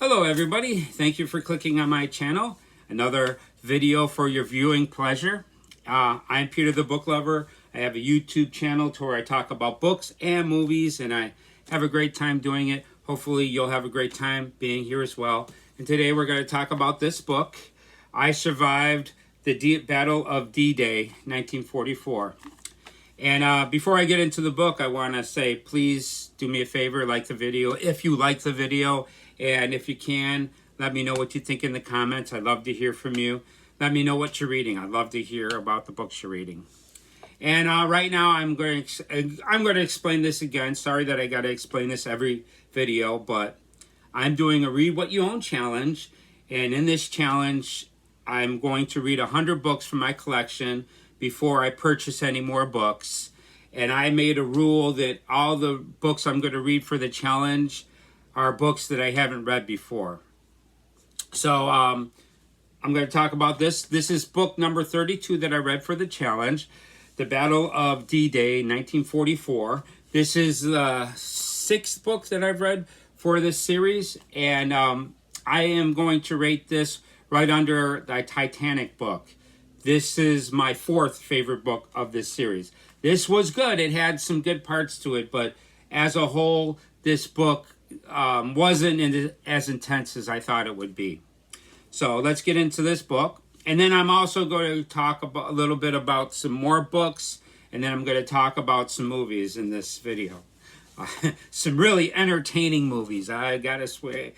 Hello everybody, thank you for clicking on my channel. Another video for your viewing pleasure. I'm Peter the Book Lover. I have a YouTube channel to where I talk about books and movies, and I have a great time doing it. Hopefully you'll have a great time being here as well. And today we're going to talk about this book, I Survived the Battle of D-Day, 1944. And before I get into the book, I want to say, please do me a favor, like the video if you like the video. And if you can, let me know what you think in the comments. I'd love to hear from you. Let me know what you're reading. I'd love to hear about the books you're reading. And right now, I'm going to explain this again. Sorry that I got to explain this every video, but I'm doing a Read What You Own challenge. And in this challenge, I'm going to read 100 books from my collection before I purchase any more books. And I made a rule that all the books I'm going to read for the challenge are books that I haven't read before. So I'm going to talk about this. This is book number 32 that I read for the challenge, The Battle of D-Day, 1944. This is the 6th book that I've read for this series, and I am going to rate this right under the Titanic book. This is my 4th favorite book of this series. This was good. It had some good parts to it, but as a whole, this book wasn't as intense as I thought it would be. So let's get into this book. And then I'm also going to talk about a little bit about some more books, and then I'm going to talk about some movies in this video. Some really entertaining movies, I gotta swear.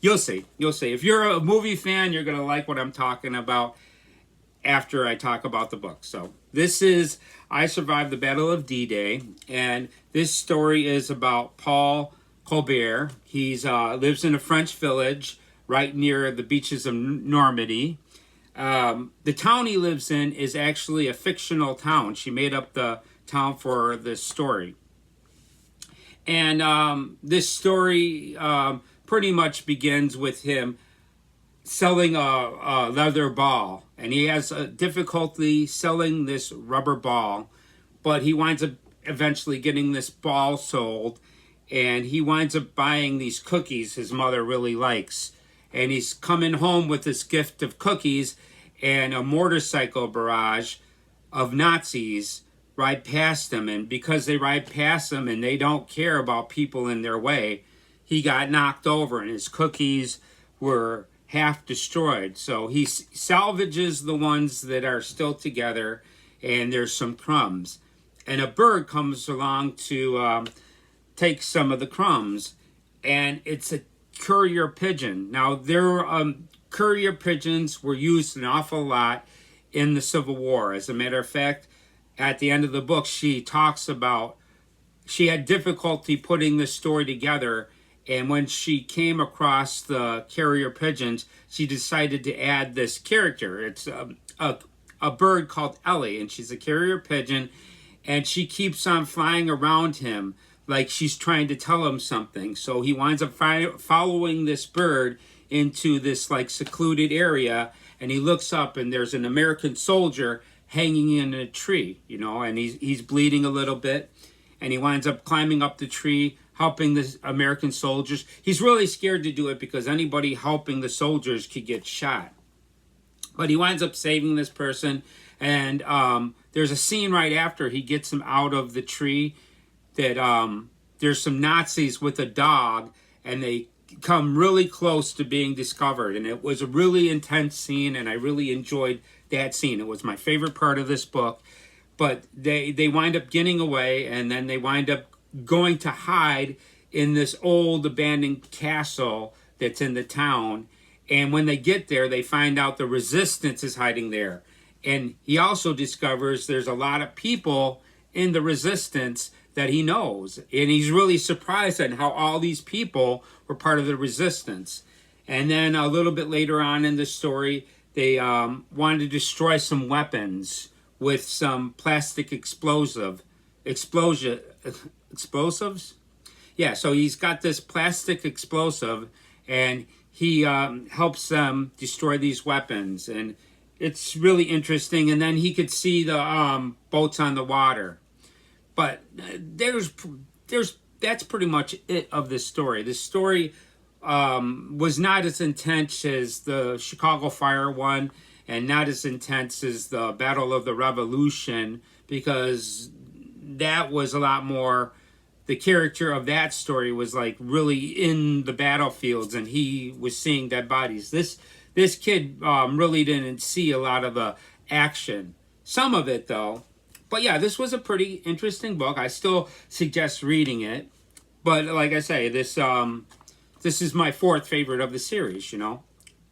You'll see. If you're a movie fan, you're going to like what I'm talking about after I talk about the book. So this is I Survived the Battle of D-Day, and this story is about Paul Colbert. He lives in a French village right near the beaches of Normandy. The town he lives in is actually a fictional town. She made up the town for this story. And this story pretty much begins with him selling a leather ball. And he has difficulty selling this rubber ball, but he winds up eventually getting this ball sold. And he winds up buying these cookies his mother really likes. And he's coming home with this gift of cookies, and a motorcycle barrage of Nazis ride past him. And because they ride past him and they don't care about people in their way, he got knocked over and his cookies were half destroyed. So he salvages the ones that are still together, and there's some crumbs. And a bird comes along to take some of the crumbs, and it's a courier pigeon. Now, courier pigeons were used an awful lot in the Civil War. As a matter of fact, at the end of the book, she talks about she had difficulty putting this story together, and when she came across the carrier pigeons, she decided to add this character. It's a bird called Ellie, and she's a carrier pigeon, and she keeps on flying around him like she's trying to tell him something. So he winds up following this bird into this like secluded area, and he looks up and there's an American soldier hanging in a tree, and he's bleeding a little bit, and he winds up climbing up the tree, helping the American soldiers. He's really scared to do it because anybody helping the soldiers could get shot. But he winds up saving this person, and there's a scene right after he gets him out of the tree that there's some Nazis with a dog, and they come really close to being discovered. And it was a really intense scene, and I really enjoyed that scene. It was my favorite part of this book. But they wind up getting away, and then they wind up going to hide in this old abandoned castle that's in the town. And when they get there, they find out the resistance is hiding there. And he also discovers there's a lot of people in the resistance that he knows. And he's really surprised at how all these people were part of the resistance. And then a little bit later on in the story, they wanted to destroy some weapons with some plastic explosives. Yeah, so he's got this plastic explosive, and he helps them destroy these weapons. And it's really interesting. And then he could see the boats on the water. But that's pretty much it of this story. This story was not as intense as the Chicago Fire one, and not as intense as the Battle of the Revolution, because that was a lot more, the character of that story was like really in the battlefields, and he was seeing dead bodies. This kid really didn't see a lot of the action. Some of it though. But yeah, this was a pretty interesting book. I still suggest reading it. But like I say, this is my fourth favorite of the series, you know.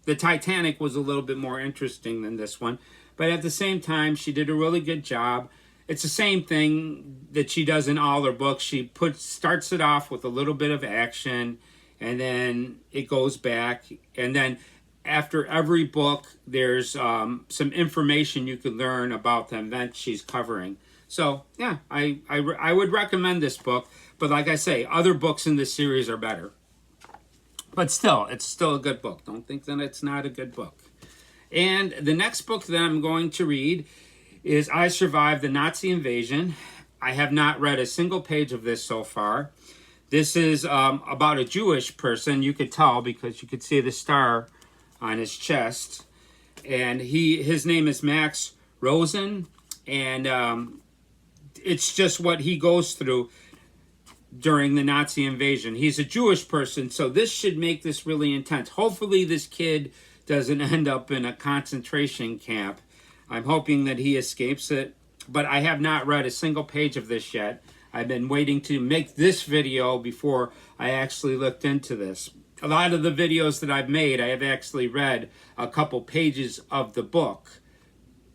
The Titanic was a little bit more interesting than this one. But at the same time, she did a really good job. It's the same thing that she does in all her books. She starts it off with a little bit of action, and then it goes back. And then after every book, there's some information you can learn about the event she's covering. So, yeah, I would recommend this book. But like I say, other books in this series are better. But still, it's still a good book. Don't think that it's not a good book. And the next book that I'm going to read is I Survived the Nazi Invasion. I have not read a single page of this so far. This is about a Jewish person. You could tell because you could see the star on his chest. And his name is Max Rosen. And it's just what he goes through during the Nazi invasion. He's a Jewish person, so this should make this really intense. Hopefully this kid doesn't end up in a concentration camp. I'm hoping that he escapes it, but I have not read a single page of this yet. I've been waiting to make this video before I actually looked into this. A lot of the videos that I've made, I have actually read a couple pages of the book,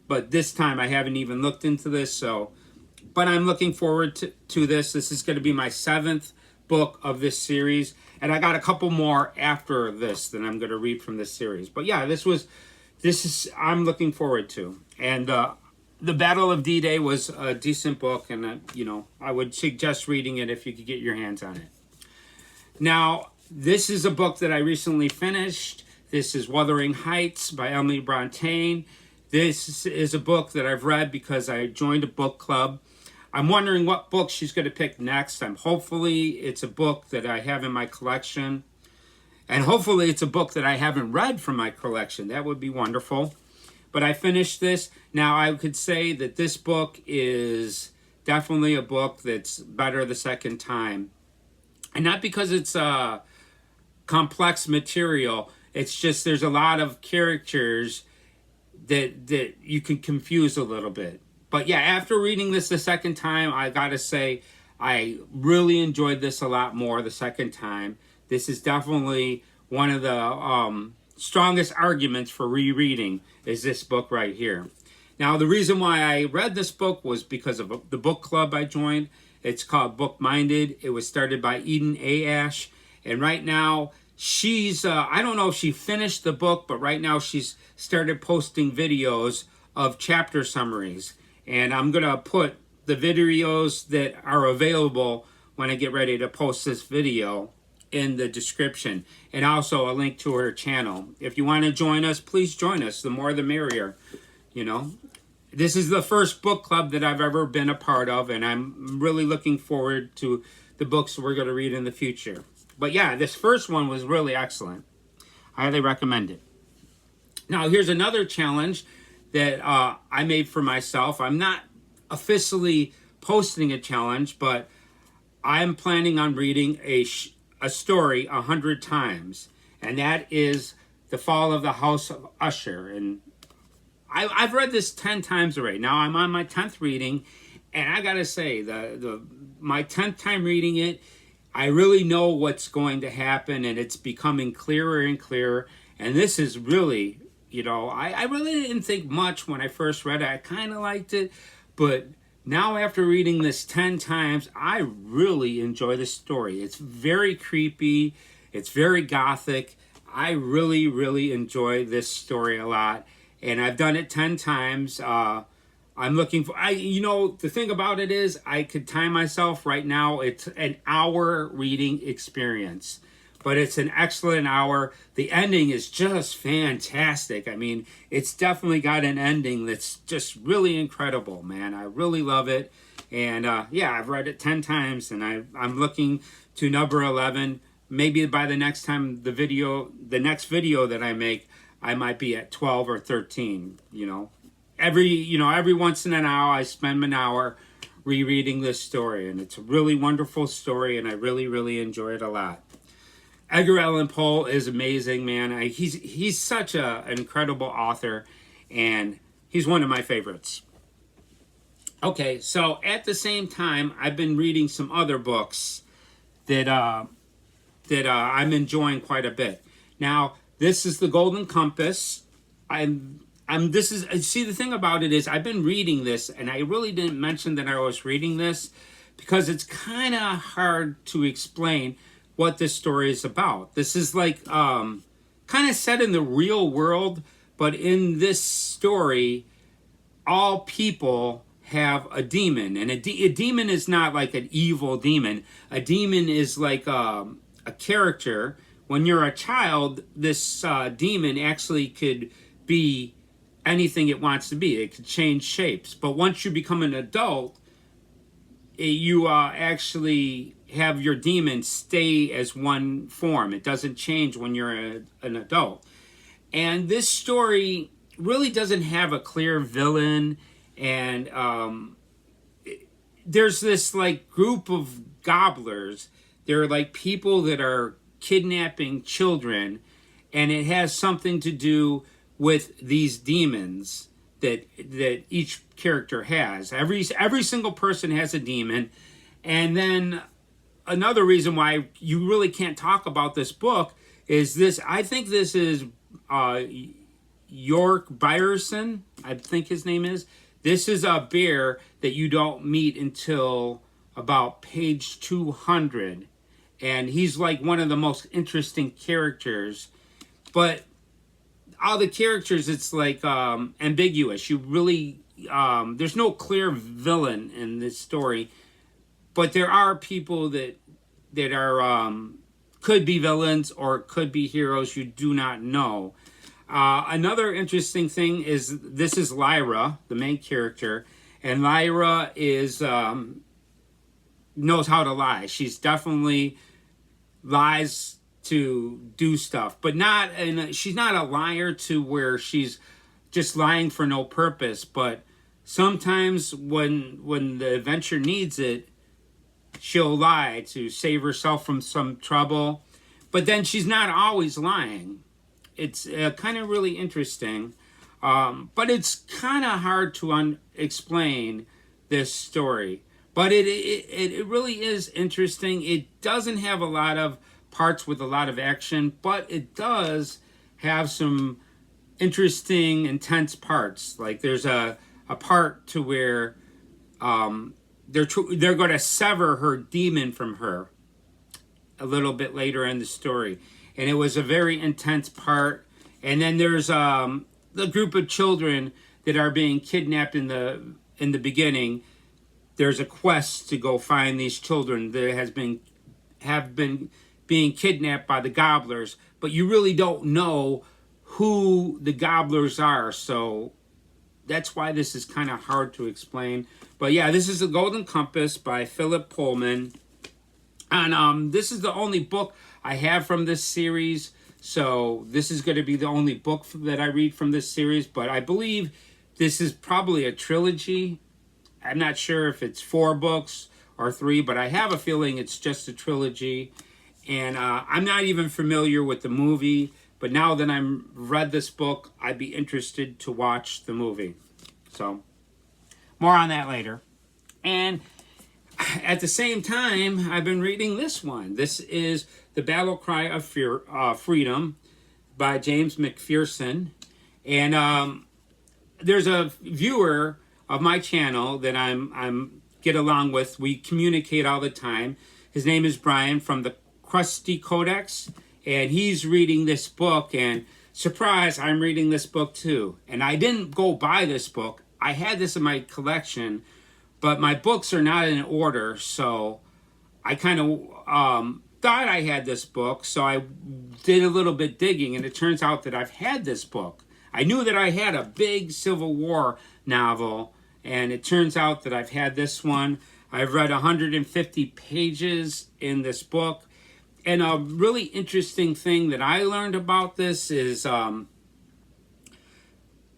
but this time I haven't even looked into this, so... But I'm looking forward to this. This is going to be my 7th book of this series. And I got a couple more after this that I'm going to read from this series. But yeah, I'm looking forward to. And The Battle of D-Day was a decent book. And, I would suggest reading it if you could get your hands on it. Now, this is a book that I recently finished. This is Wuthering Heights by Emily Brontë. This is a book that I've read because I joined a book club. I'm wondering what book she's going to pick next. Hopefully it's a book that I have in my collection. And hopefully it's a book that I haven't read from my collection. That would be wonderful. But I finished this. Now I could say that this book is definitely a book that's better the second time. And not because it's complex material. It's just there's a lot of characters that you can confuse a little bit. But yeah, after reading this the second time, I gotta say, I really enjoyed this a lot more the second time. This is definitely one of the strongest arguments for rereading is this book right here. Now, the reason why I read this book was because of the book club I joined. It's called Book Minded. It was started by Eden Ayash. And right now, she's, I don't know if she finished the book, but right now she's started posting videos of chapter summaries. And I'm going to put the videos that are available when I get ready to post this video in the description. And also a link to her channel. If you want to join us, please join us. The more the merrier, This is the first book club that I've ever been a part of. And I'm really looking forward to the books we're going to read in the future. But yeah, this first one was really excellent. I highly recommend it. Now, here's another challenge that I made for myself. I'm not officially posting a challenge, but I'm planning on reading a story 100 times. And that is The Fall of the House of Usher. And I've read this 10 times already. Now I'm on my 10th reading. And I got to say, my 10th time reading it, I really know what's going to happen. And it's becoming clearer and clearer. And this is really... I really didn't think much when I first read it. I kind of liked it. But now after reading this 10 times, I really enjoy the story. It's very creepy. It's very gothic. I really, really enjoy this story a lot. And I've done it 10 times. I'm looking for... the thing about it is I could time myself right now. It's an hour reading experience. But it's an excellent hour. The ending is just fantastic. I mean, it's definitely got an ending that's just really incredible, man. I really love it. And yeah, I've read it 10 times, and I'm looking to number 11 maybe by the next next video that I make, I might be at 12 or 13. Every once in an hour, I spend an hour rereading this story, and it's a really wonderful story, and I really, really enjoy it a lot. Edgar Allan Poe is amazing, man. He's such an incredible author, and he's one of my favorites. Okay, so at the same time, I've been reading some other books that I'm enjoying quite a bit. Now, this is The Golden Compass. See, the thing about it is I've been reading this, and I really didn't mention that I was reading this because it's kind of hard to explain what this story is about. This is like kind of set in the real world, but in this story, all people have a demon, and a demon is not like an evil demon. A demon is like a character. When you're a child, this demon actually could be anything it wants to be. It could change shapes. But once you become an adult, you actually have your demon stay as one form. It doesn't change when you're an adult. And this story really doesn't have a clear villain. And there's this like group of gobblers. They're like people that are kidnapping children, and it has something to do with these demons that each character has. Every single person has a demon. And then another reason why you really can't talk about this book is this. I think this is York Byerson, I think his name is. This is a bear that you don't meet until about page 200. And he's like one of the most interesting characters. But all the characters, it's like ambiguous. You really, there's no clear villain in this story. But there are people that are, could be villains or could be heroes. You do not know. Another interesting thing is this is Lyra, the main character. And Lyra is, knows how to lie. She's definitely lies to do stuff, but not, and she's not a liar to where she's just lying for no purpose. But sometimes when the adventure needs it, she'll lie to save herself from some trouble. But then she's not always lying. It's kind of really interesting, but it's kind of hard to explain this story. But it really is interesting. It doesn't have a lot of parts with a lot of action, but it does have some interesting, intense parts. Like there's a part to where they're going to sever her demon from her a little bit later in the story. And it was a very intense part. And then there's the group of children that are being kidnapped in the beginning. There's a quest to go find these children that have been being kidnapped by the gobblers, but you really don't know who the gobblers are. So that's why this is kind of hard to explain. But yeah, this is The Golden Compass by Philip Pullman. And this is the only book I have from this series. So this is going to be the only book that I read from this series. But I believe this is probably a trilogy. I'm not sure if it's 4 books or 3, but I have a feeling it's just a trilogy. And I'm not even familiar with the movie. But now that I've read this book, I'd be interested to watch the movie. So more on that later. And at the same time, I've been reading this one. This is The Battle Cry of Freedom by James McPherson. And there's a viewer of my channel that I'm get along with. We communicate all the time. His name is Brian from the Krusty Codex. And he's reading this book. And surprise, I'm reading this book too. And I didn't go buy this book. I had this in my collection. But my books are not in order, so I kind of thought I had this book, so I did a little bit digging, and it turns out that I've had this book. I knew that I had a big Civil War novel, and it turns out that I've had this one. I've read 150 pages in this book, And a really interesting thing that I learned about this is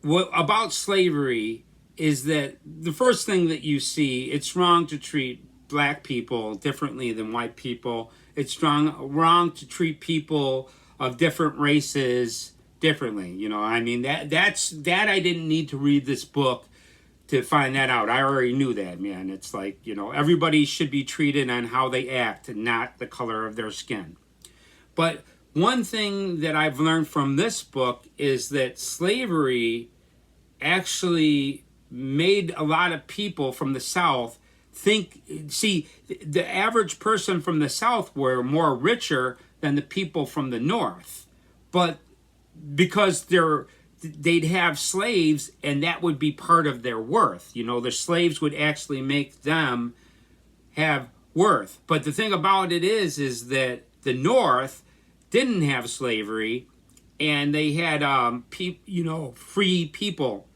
what about slavery is that the first thing that you see, it's wrong to treat black people differently than white people. It's wrong to treat people of different races differently. You know, I mean that I didn't need to read this book to find that out. I already knew that, man. It's like, you know, everybody should be treated on how they act and not the color of their skin. But one thing that I've learned from this book is that slavery actually made a lot of people from the South see, the average person from the South were more richer than the people from the North. But because they'd have slaves, and that would be part of their worth. You know, the slaves would actually make them have worth. But the thing about it is that the North didn't have slavery, and they had free people.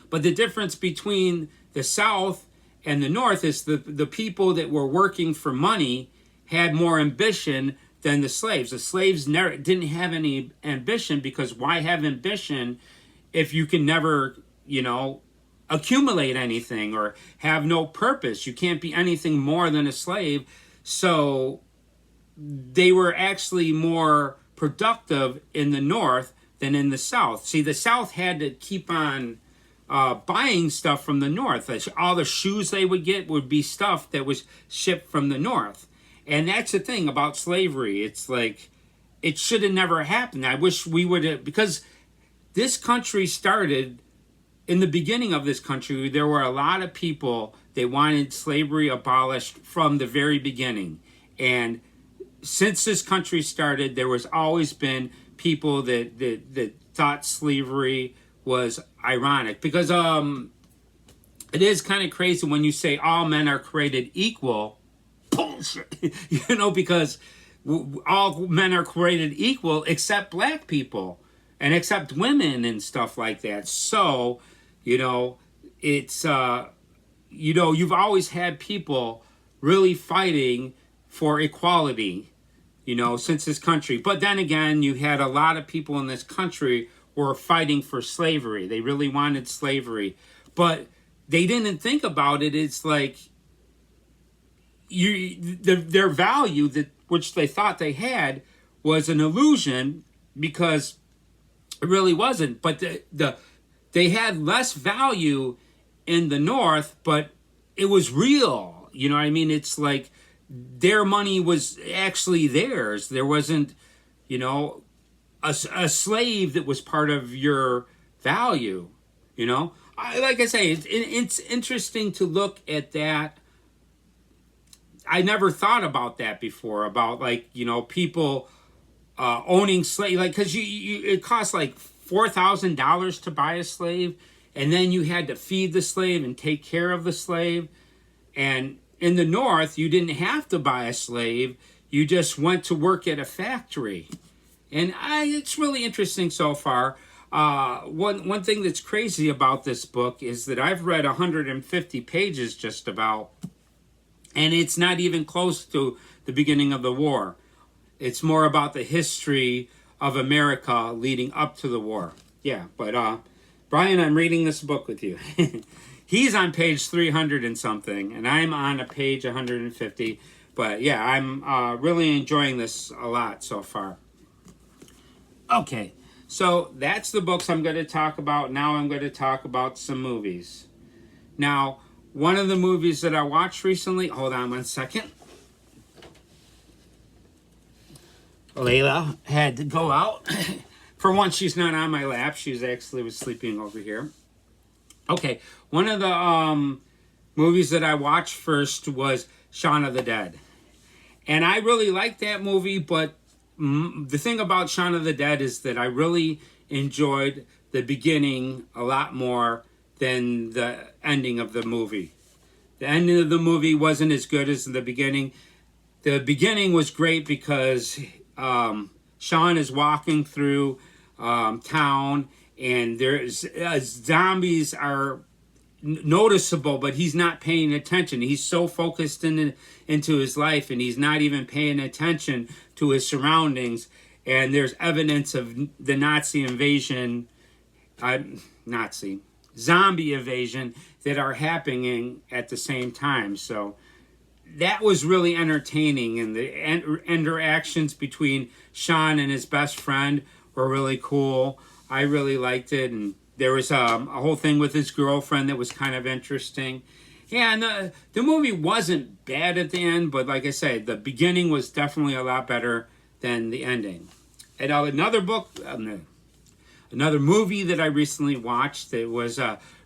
But the difference between the South and the North is the people that were working for money had more ambition than the slaves. The slaves didn't have any ambition, because why have ambition if you can never, accumulate anything or have no purpose? You can't be anything more than a slave. So they were actually more productive in the North than in the South. See, the South had to keep on buying stuff from the North. All the shoes they would get would be stuff that was shipped from the North. And that's the thing about slavery. It's like, it should have never happened. I wish we would have, because this country started, in the beginning of this country, there were a lot of people that wanted slavery abolished from the very beginning. And since this country started, there was always been people that thought slavery was ironic. Because it is kind of crazy when you say all men are created equal. Bullshit. Because all men are created equal except black people and except women and stuff like that. So, it's, you've always had people really fighting for equality, since this country. But then again, you had a lot of people in this country who were fighting for slavery. They really wanted slavery. But they didn't think about it. It's like, their value, which they thought they had, was an illusion, because it really wasn't. But they had less value in the North, but it was real. You know what I mean? It's like their money was actually theirs. There wasn't, a slave that was part of your value. Like I say, it's interesting to look at that. I never thought about that before, about people owning slaves, because it costs like $4,000 to buy a slave, and then you had to feed the slave and take care of the slave. And in the North, you didn't have to buy a slave; you just went to work at a factory. And it's really interesting so far. One thing that's crazy about this book is that I've read 150 pages just about. And it's not even close to the beginning of the war. It's more about the history of America leading up to the war. Yeah, but Brian, I'm reading this book with you. He's on page 300 and something, and I'm on a page 150. But yeah, I'm really enjoying this a lot so far. Okay, so that's the books I'm going to talk about. Now I'm going to talk about some movies. Now, one of the movies that I watched recently, hold on one second. Layla had to go out. For once, she's not on my lap. She's actually was sleeping over here. Okay, one of the movies that I watched first was Shaun of the Dead. And I really liked that movie, but the thing about Shaun of the Dead is that I really enjoyed the beginning a lot more than the ending of the movie. The ending of the movie wasn't as good as the beginning. The beginning was great because Sean is walking through town, and there's zombies are noticeable, but he's not paying attention. He's so focused into his life, and he's not even paying attention to his surroundings. And there's evidence of the Nazi invasion, Nazi zombie invasion that are happening at the same time. So that was really entertaining, and the interactions between Sean and his best friend were really cool. I really liked it, and there was a whole thing with his girlfriend that was kind of interesting. Yeah, and the movie wasn't bad at the end, but like I said, the beginning was definitely a lot better than the ending. And another movie that I recently watched that was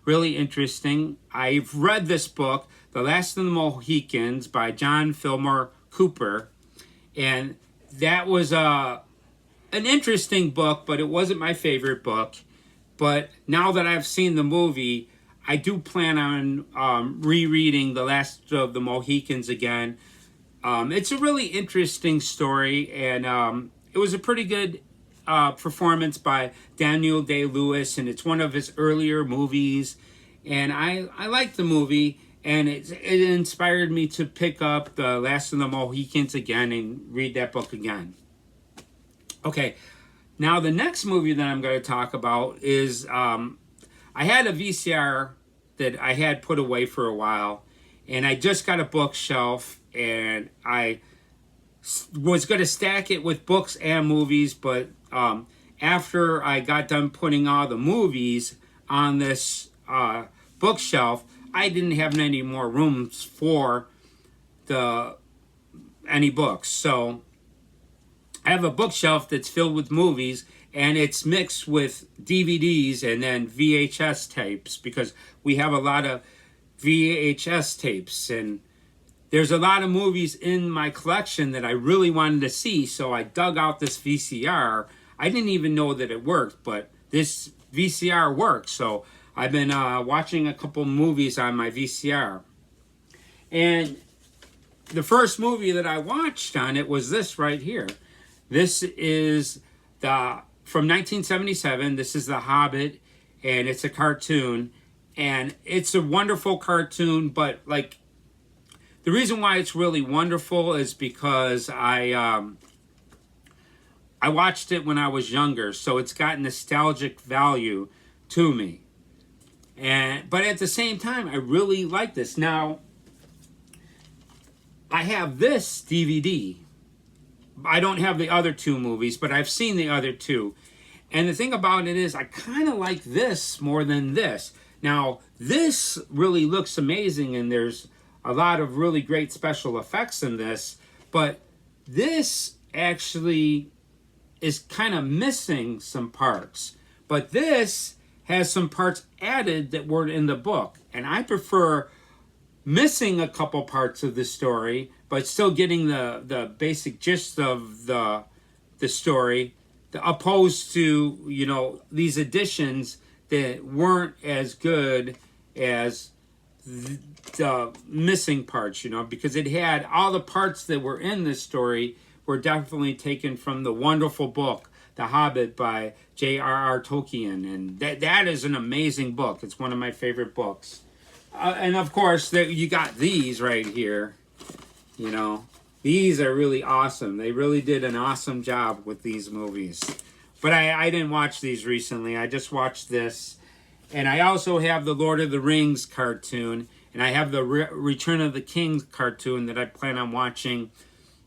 really interesting. I've read this book, The Last of the Mohicans by John Fillmore Cooper, and that was an interesting book, but it wasn't my favorite book. But now that I've seen the movie, I do plan on rereading The Last of the Mohicans again. It's a really interesting story, and it was a pretty good performance by Daniel Day-Lewis, and it's one of his earlier movies. And I liked the movie, and it inspired me to pick up The Last of the Mohicans again and read that book again. Okay, now the next movie that I'm going to talk about is I had a VCR that I had put away for a while, and I just got a bookshelf, and I was going to stack it with books and movies, but after I got done putting all the movies on this bookshelf, I didn't have any more rooms for any books. So I have a bookshelf that's filled with movies, and it's mixed with DVDs and then VHS tapes, because we have a lot of VHS tapes, and there's a lot of movies in my collection that I really wanted to see, so I dug out this VCR. I didn't even know that it worked, but this VCR works, so I've been watching a couple movies on my VCR. And the first movie that I watched on it was this right here. This is from 1977. This is The Hobbit, and it's a cartoon, and it's a wonderful cartoon, but like, the reason why it's really wonderful is because I watched it when I was younger, so it's got nostalgic value to me. But at the same time, I really like this. Now, I have this DVD. I don't have the other two movies, but I've seen the other two. And the thing about it is, I kind of like this more than this. Now, this really looks amazing, and there's a lot of really great special effects in this, but this actually is kind of missing some parts. But this has some parts added that weren't in the book, and I prefer missing a couple parts of the story, but still getting the basic gist of the story, opposed to, you know, these additions that weren't as good as the missing parts, you know, because it had all the parts that were in this story were definitely taken from the wonderful book, The Hobbit by J.R.R. Tolkien, and that is an amazing book. It's one of my favorite books. And of course, you got these right here, you know. These are really awesome. They really did an awesome job with these movies. But I didn't watch these recently. I just watched this. And I also have the Lord of the Rings cartoon, and I have the Return of the King cartoon that I plan on watching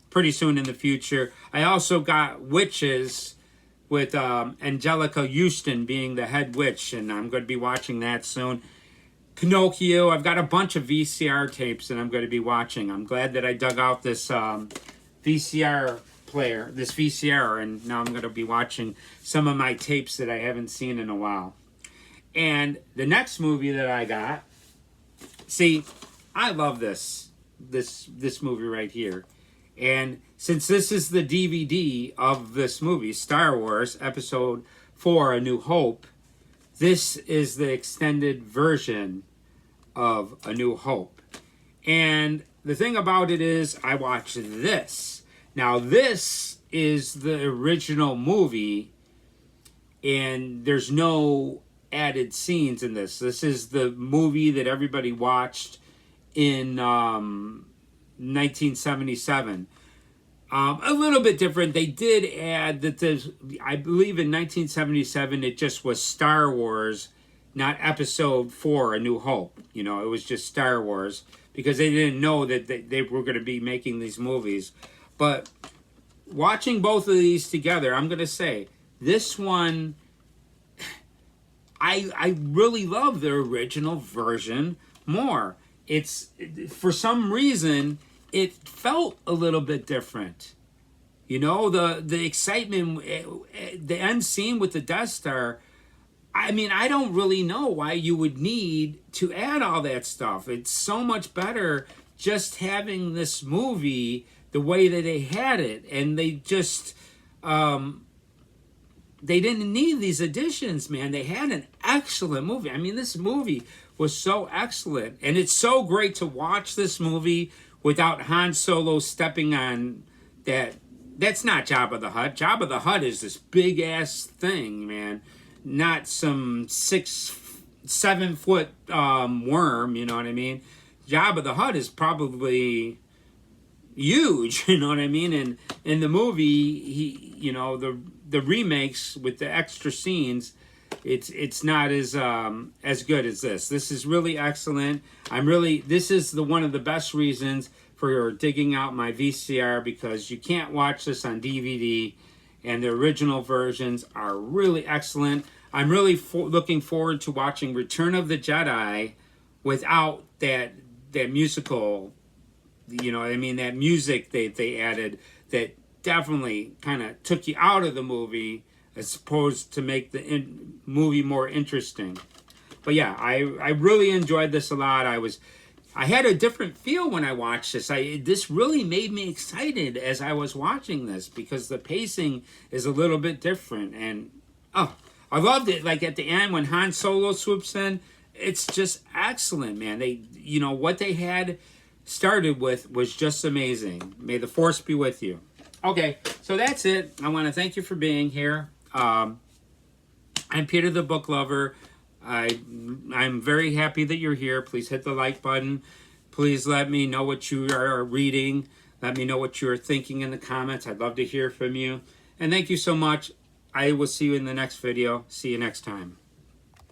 pretty soon in the future. I also got Witches with Angelica Houston being the head witch, and I'm going to be watching that soon. Pinocchio, I've got a bunch of VCR tapes that I'm going to be watching. I'm glad that I dug out this VCR player, this VCR, and now I'm going to be watching some of my tapes that I haven't seen in a while. And the next movie that I got, see, I love this movie right here. And since this is the DVD of this movie, Star Wars Episode 4, A New Hope, this is the extended version of A New Hope. And the thing about it is, I watched this. Now, this is the original movie, and there's no added scenes in this. This is the movie that everybody watched in 1977. A little bit different. They did add that there's, I believe in 1977, it just was Star Wars, not Episode 4, A New Hope. You know, it was just Star Wars because they didn't know that they were going to be making these movies. But watching both of these together, I'm going to say, this one, I really love the original version more. It's, for some reason, it felt a little bit different. You know, the excitement, the end scene with the Death Star, I mean, I don't really know why you would need to add all that stuff. It's so much better just having this movie the way that they had it. And they just, they didn't need these additions, man. They had an excellent movie. I mean, this movie was so excellent. And it's so great to watch this movie without Han Solo stepping on that. That's not Jabba the Hutt. Jabba the Hutt is this big-ass thing, man. Not some 6-7 foot worm, you know what I mean? Jabba the Hutt is probably huge, you know what I mean? And in the movie, he, you know, the remakes with the extra scenes, it's not as good as this. This is really excellent. This is one of the best reasons for digging out my VCR, because you can't watch this on DVD, and the original versions are really excellent. I'm really looking forward to watching Return of the Jedi without that musical, you know what I mean, that music they added that definitely kind of took you out of the movie as opposed to make the movie more interesting. But yeah, I really enjoyed this a lot. I had a different feel when I watched this. This really made me excited as I was watching this because the pacing is a little bit different. And, oh, I loved it. Like at the end when Han Solo swoops in, it's just excellent, man. You know, what they had started with was just amazing. May the Force be with you. Okay, so that's it. I want to thank you for being here. I'm Peter the Book Lover. I'm very happy that you're here. Please hit the like button. Please let me know what you are reading. Let me know what you are thinking in the comments. I'd love to hear from you. And thank you so much. I will see you in the next video. See you next time.